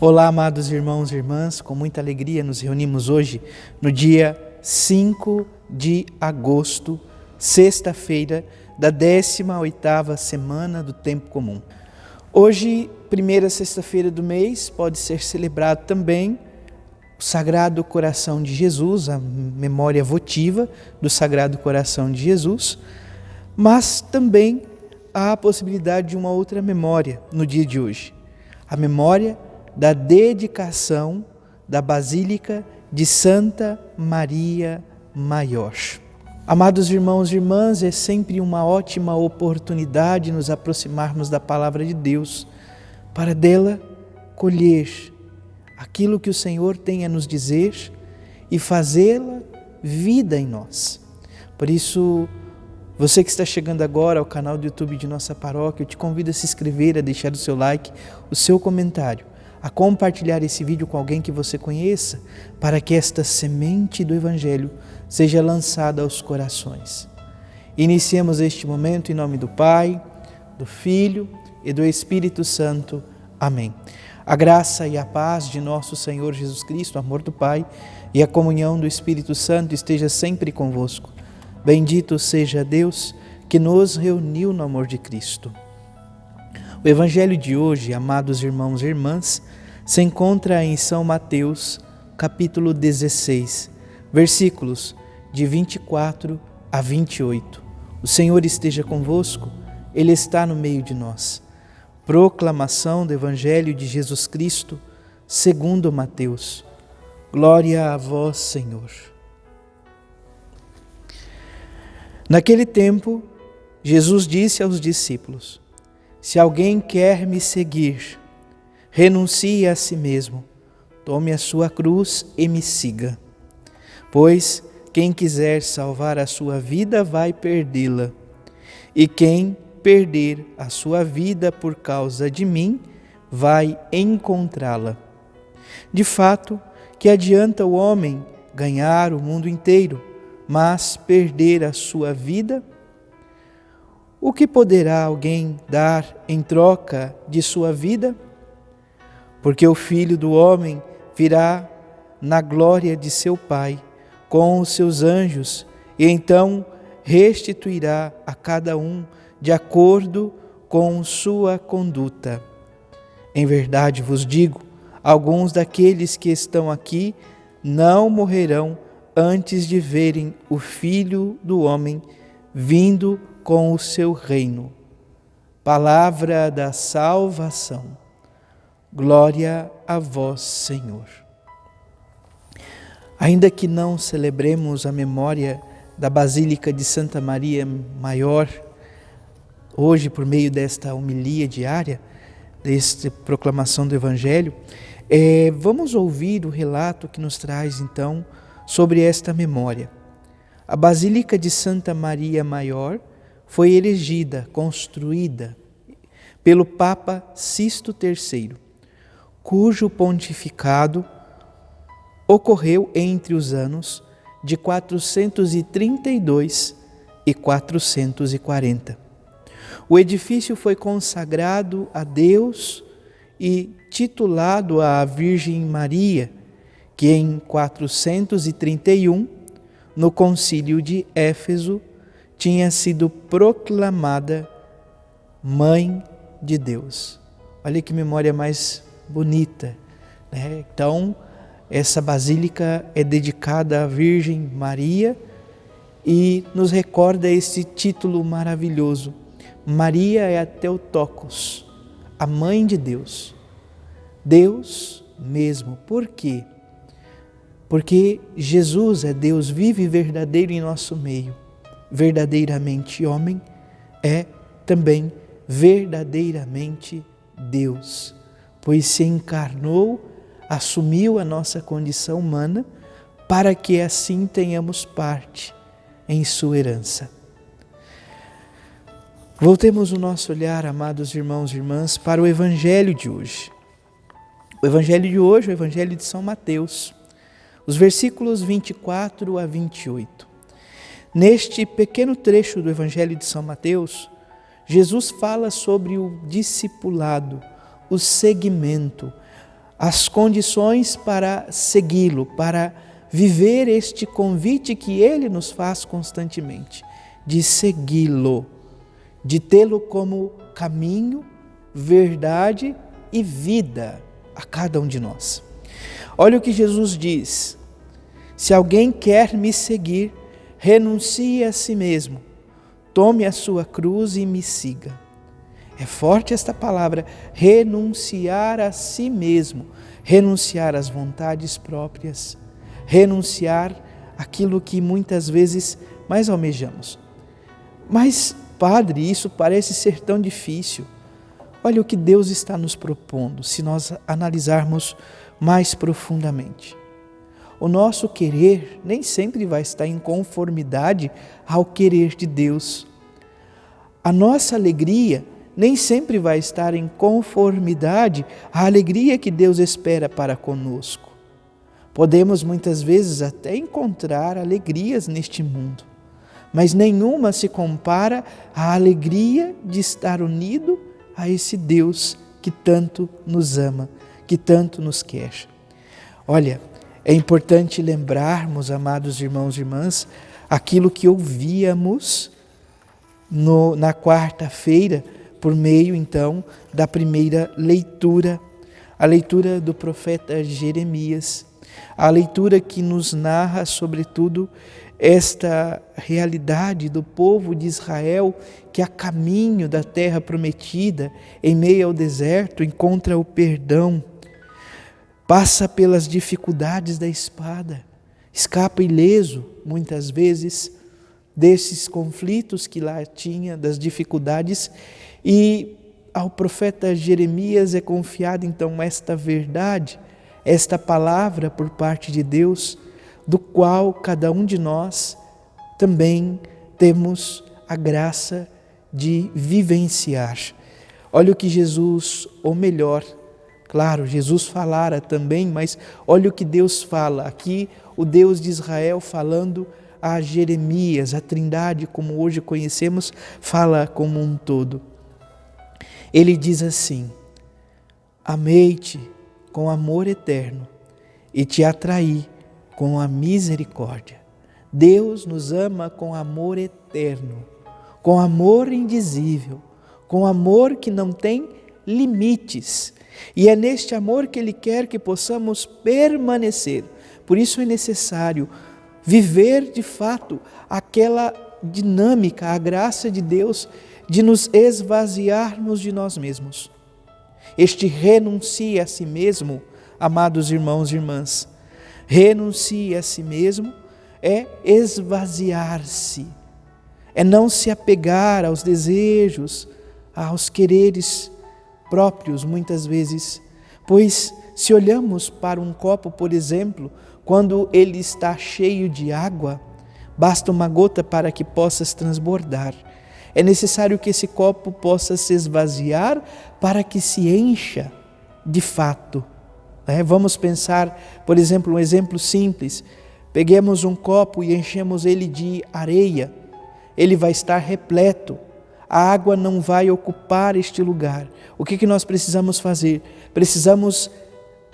Olá, amados irmãos e irmãs, com muita alegria nos reunimos hoje no dia 5 de agosto, sexta-feira da 18ª semana do Tempo Comum. Hoje, primeira sexta-feira do mês, pode ser celebrado também o Sagrado Coração de Jesus, a memória votiva do Sagrado Coração de Jesus, mas também há a possibilidade de uma outra memória no dia de hoje, a memória da dedicação da Basílica de Santa Maria Maior. Amados irmãos e irmãs, é sempre uma ótima oportunidade nos aproximarmos da Palavra de Deus, para dela colher aquilo que o Senhor tem a nos dizer e fazê-la vida em nós. Por isso, você que está chegando agora ao canal do YouTube de nossa paróquia, eu te convido a se inscrever, a deixar o seu like, o seu comentário, a compartilhar esse vídeo com alguém que você conheça, para que esta semente do Evangelho seja lançada aos corações. Iniciemos este momento em nome do Pai, do Filho e do Espírito Santo. Amém. A graça e a paz de nosso Senhor Jesus Cristo, o amor do Pai e a comunhão do Espírito Santo esteja sempre convosco. Bendito seja Deus que nos reuniu no amor de Cristo. O Evangelho de hoje, amados irmãos e irmãs, se encontra em São Mateus, capítulo 16, versículos de 24 a 28. O Senhor esteja convosco, Ele está no meio de nós. Proclamação do Evangelho de Jesus Cristo, segundo Mateus. Glória a vós, Senhor. Naquele tempo, Jesus disse aos discípulos: se alguém quer me seguir, renuncie a si mesmo, tome a sua cruz e me siga. Pois quem quiser salvar a sua vida vai perdê-la, e quem perder a sua vida por causa de mim vai encontrá-la. De fato, que adianta o homem ganhar o mundo inteiro, mas perder a sua vida? O que poderá alguém dar em troca de sua vida? Porque o Filho do Homem virá na glória de seu Pai com os seus anjos e então restituirá a cada um de acordo com sua conduta. Em verdade vos digo, alguns daqueles que estão aqui não morrerão antes de verem o Filho do Homem vindo com o seu reino. Palavra da salvação. Glória a vós, Senhor. Ainda que não celebremos a memória da Basílica de Santa Maria Maior, hoje por meio desta homilia diária, desta proclamação do Evangelho, vamos ouvir o relato que nos traz então sobre esta memória. A Basílica de Santa Maria Maior foi erigida, construída pelo Papa Sisto III, cujo pontificado ocorreu entre os anos de 432 e 440. O edifício foi consagrado a Deus e titulado à Virgem Maria, que em 431, no Concílio de Éfeso, tinha sido proclamada Mãe de Deus. Olha que memória mais bonita, né? Então, essa basílica é dedicada à Virgem Maria e nos recorda esse título maravilhoso. Maria é a Theotokos, a Mãe de Deus. Deus mesmo. Por quê? Porque Jesus é Deus vivo e verdadeiro em nosso meio. Verdadeiramente homem, é também verdadeiramente Deus, pois se encarnou, assumiu a nossa condição humana, para que assim tenhamos parte em sua herança. Voltemos o nosso olhar, amados irmãos e irmãs, para o Evangelho de hoje. O Evangelho de hoje é o Evangelho de São Mateus, os versículos 24 a 28. Neste pequeno trecho do Evangelho de São Mateus, Jesus fala sobre o discipulado, o seguimento, as condições para segui-lo, para viver este convite que Ele nos faz constantemente, de segui-lo, de tê-lo como caminho, verdade e vida a cada um de nós. Olha o que Jesus diz: se alguém quer me seguir, renuncie a si mesmo, tome a sua cruz e me siga. É forte esta palavra, renunciar a si mesmo, renunciar às vontades próprias, renunciar àquilo que muitas vezes mais almejamos. Mas, Padre, isso parece ser tão difícil. Olha o que Deus está nos propondo, se nós analisarmos mais profundamente. O nosso querer nem sempre vai estar em conformidade ao querer de Deus. A nossa alegria nem sempre vai estar em conformidade à alegria que Deus espera para conosco. Podemos muitas vezes até encontrar alegrias neste mundo, mas nenhuma se compara à alegria de estar unido a esse Deus que tanto nos ama, que tanto nos quer. Olha, é importante lembrarmos, amados irmãos e irmãs, aquilo que ouvíamos na quarta-feira, por meio, então, da primeira leitura, a leitura do profeta Jeremias, a leitura que nos narra, sobretudo, esta realidade do povo de Israel que a caminho da terra prometida, em meio ao deserto, encontra o perdão, passa pelas dificuldades da espada, escapa ileso, muitas vezes, desses conflitos que lá tinha, das dificuldades, e ao profeta Jeremias é confiada então esta verdade, esta palavra por parte de Deus, do qual cada um de nós também temos a graça de vivenciar. Olha o que Jesus, ou melhor, claro, Jesus falara também, mas olha o que Deus fala. Aqui o Deus de Israel falando a Jeremias, a Trindade, como hoje conhecemos, fala como um todo. Ele diz assim: amei-te com amor eterno e te atraí com a misericórdia. Deus nos ama com amor eterno, com amor indizível, com amor que não tem limites. E é neste amor que Ele quer que possamos permanecer. Por isso é necessário viver de fato aquela dinâmica, a graça de Deus de nos esvaziarmos de nós mesmos. Este renuncie a si mesmo, amados irmãos e irmãs, renuncie a si mesmo é esvaziar-se, é não se apegar aos desejos, aos quereres próprios muitas vezes, pois se olhamos para um copo, por exemplo, quando ele está cheio de água, basta uma gota para que possas transbordar. É necessário que esse copo possa se esvaziar para que se encha de fato. Vamos pensar, por exemplo, um exemplo simples. Peguemos um copo e enchemos ele de areia. Ele vai estar repleto. A água não vai ocupar este lugar. O que nós precisamos fazer? Precisamos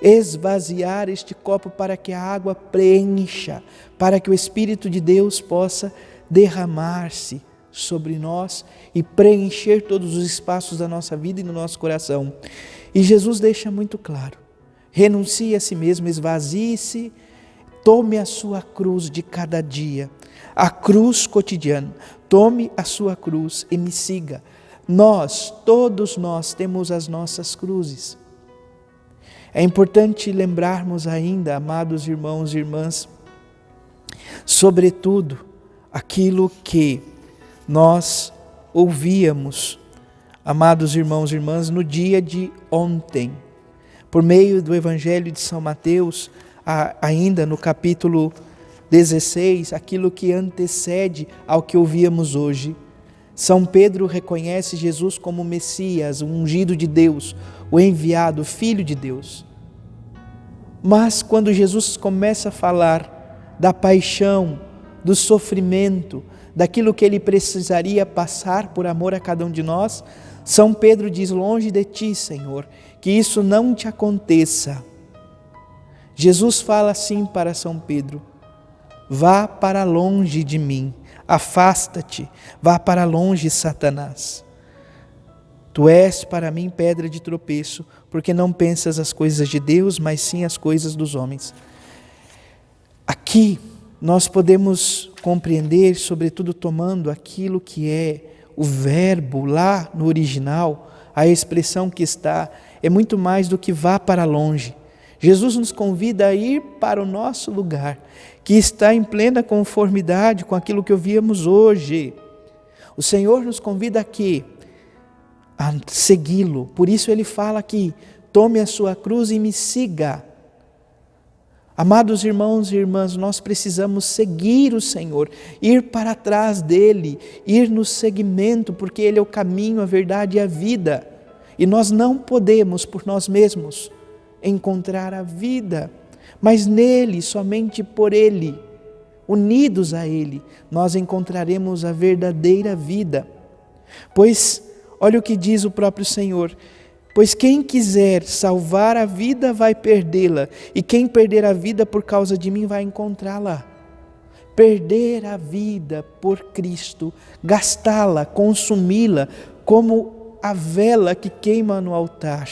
esvaziar este copo para que a água preencha, para que o Espírito de Deus possa derramar-se sobre nós e preencher todos os espaços da nossa vida e no nosso coração. E Jesus deixa muito claro: renuncie a si mesmo, esvazie-se, tome a sua cruz de cada dia, a cruz cotidiana, tome a sua cruz e me siga. Todos nós temos as nossas cruzes. É importante lembrarmos ainda, amados irmãos e irmãs, sobretudo aquilo que nós ouvíamos, amados irmãos e irmãs, no dia de ontem, por meio do Evangelho de São Mateus, ainda no capítulo 16, aquilo que antecede ao que ouvíamos hoje. São Pedro reconhece Jesus como o Messias, o ungido de Deus, o enviado, o Filho de Deus. Mas quando Jesus começa a falar da paixão, do sofrimento, daquilo que Ele precisaria passar por amor a cada um de nós, São Pedro diz: longe de ti, Senhor, que isso não te aconteça. Jesus fala assim para São Pedro: vá para longe de mim, afasta-te, vá para longe, Satanás. Tu és para mim pedra de tropeço, porque não pensas as coisas de Deus, mas sim as coisas dos homens. Aqui nós podemos compreender, sobretudo tomando aquilo que é o verbo lá no original, a expressão que está, é muito mais do que vá para longe. Jesus nos convida a ir para o nosso lugar, que está em plena conformidade com aquilo que ouvíamos hoje. O Senhor nos convida aqui a segui-lo. Por isso ele fala aqui: tome a sua cruz e me siga. Amados irmãos e irmãs, nós precisamos seguir o Senhor, ir para trás dele, ir no seguimento, porque ele é o caminho, a verdade e a vida. E nós não podemos por nós mesmos encontrar a vida, mas nele, somente por ele, unidos a ele, nós encontraremos a verdadeira vida. Pois, olha o que diz o próprio Senhor: pois quem quiser salvar a vida vai perdê-la, e quem perder a vida por causa de mim vai encontrá-la. Perder a vida por Cristo, gastá-la, consumi-la, como a vela que queima no altar,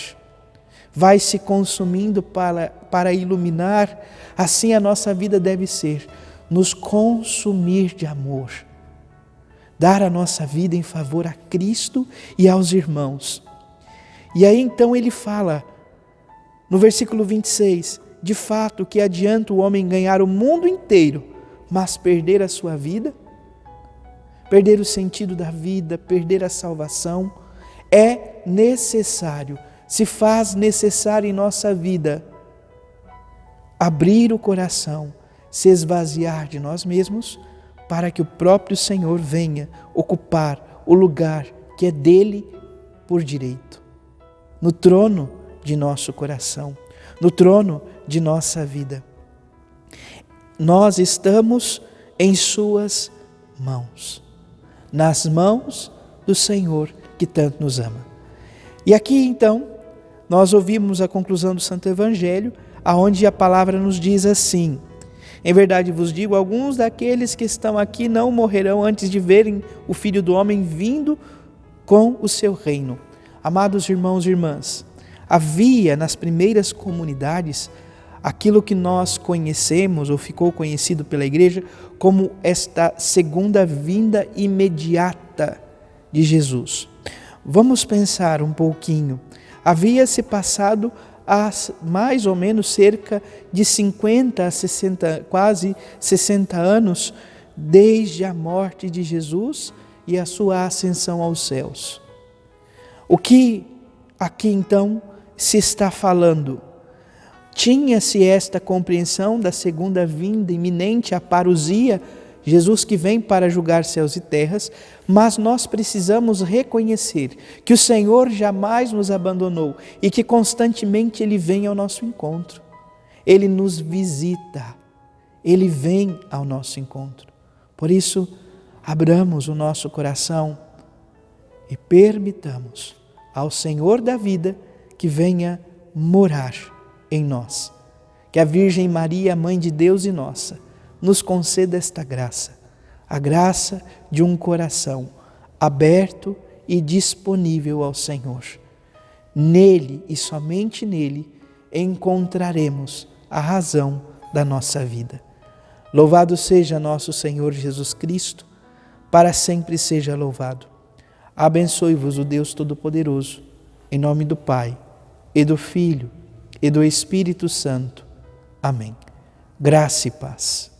vai se consumindo para iluminar. Assim a nossa vida deve ser, nos consumir de amor, dar a nossa vida em favor a Cristo e aos irmãos. E aí então ele fala, no versículo 26, de fato, que adianta o homem ganhar o mundo inteiro, mas perder a sua vida? Perder o sentido da vida, perder a salvação? É necessário, se faz necessário em nossa vida, abrir o coração, se esvaziar de nós mesmos, para que o próprio Senhor venha ocupar o lugar que é dele por direito, no trono de nosso coração, no trono de nossa vida. Nós estamos em suas mãos, nas mãos do Senhor que tanto nos ama. E aqui então, nós ouvimos a conclusão do Santo Evangelho, aonde a palavra nos diz assim: em verdade vos digo, alguns daqueles que estão aqui não morrerão antes de verem o Filho do Homem vindo com o seu reino. Amados irmãos e irmãs, havia nas primeiras comunidades aquilo que nós conhecemos, ou ficou conhecido pela igreja, como esta segunda vinda imediata de Jesus. Vamos pensar um pouquinho. Havia se passado há mais ou menos cerca de 50 a 60, quase 60 anos, desde a morte de Jesus e a sua ascensão aos céus. O que aqui então se está falando? Tinha-se esta compreensão da segunda vinda iminente, a parousia, Jesus que vem para julgar céus e terras, mas nós precisamos reconhecer que o Senhor jamais nos abandonou e que constantemente Ele vem ao nosso encontro. Ele nos visita, Ele vem ao nosso encontro. Por isso, abramos o nosso coração e permitamos ao Senhor da vida que venha morar em nós. Que a Virgem Maria, Mãe de Deus e nossa, nos conceda esta graça, a graça de um coração aberto e disponível ao Senhor. Nele e somente nele encontraremos a razão da nossa vida. Louvado seja nosso Senhor Jesus Cristo, para sempre seja louvado. Abençoe-vos o Deus Todo-Poderoso, em nome do Pai, e do Filho, e do Espírito Santo. Amém. Graça e paz.